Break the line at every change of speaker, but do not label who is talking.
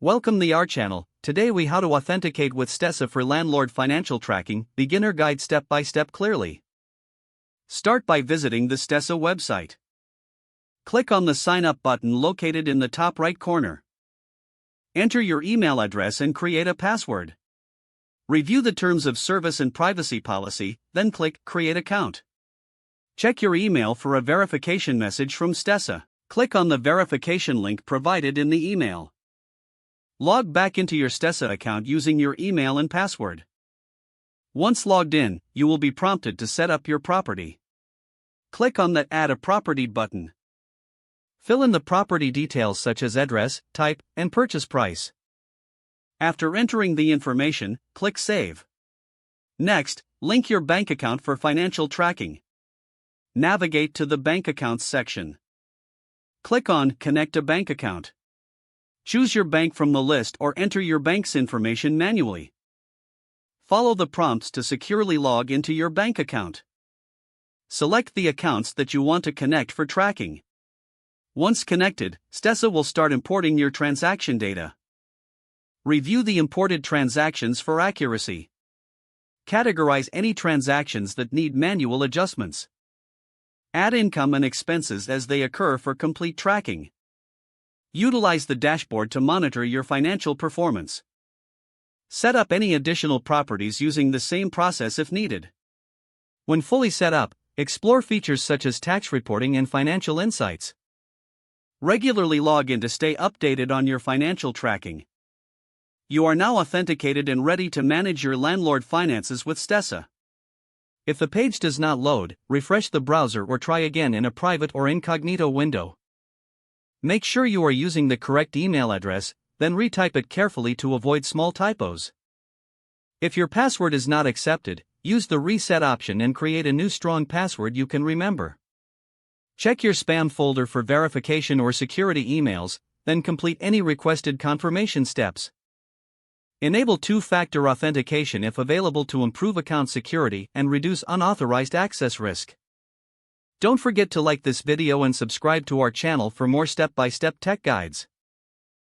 Welcome to our channel. Today we how to authenticate with Stessa for Landlord financial tracking, beginner guide step by step clearly. Start by visiting the Stessa website. Click on the sign up button located in the top right corner. Enter your email address and create a password. Review the terms of service and privacy policy, then click create account. Check your email for a verification message from Stessa. Click on the verification link provided in the email. Log back into your Stessa account using your email and password. Once logged in, you will be prompted to set up your property. Click on the Add a Property button. Fill in the property details such as address, type, and purchase price. After entering the information, click Save. Next, link your bank account for financial tracking. Navigate to the Bank Accounts section. Click on Connect a Bank Account. Choose your bank from the list or enter your bank's information manually. Follow the prompts to securely log into your bank account. Select the accounts that you want to connect for tracking. Once connected, Stessa will start importing your transaction data. Review the imported transactions for accuracy. Categorize any transactions that need manual adjustments. Add income and expenses as they occur for complete tracking. Utilize the dashboard to monitor your financial performance. Set up any additional properties using the same process if needed. When fully set up, explore features such as tax reporting and financial insights. Regularly log in to stay updated on your financial tracking. You are now authenticated and ready to manage your landlord finances with Stessa. If the page does not load, refresh the browser or try again in a private or incognito window. Make sure you are using the correct email address, then retype it carefully to avoid small typos. If your password is not accepted, use the reset option and create a new strong password you can remember. Check your spam folder for verification or security emails, then complete any requested confirmation steps. Enable two-factor authentication if available to improve account security and reduce unauthorized access risk. Don't forget to like this video and subscribe to our channel for more step-by-step tech guides.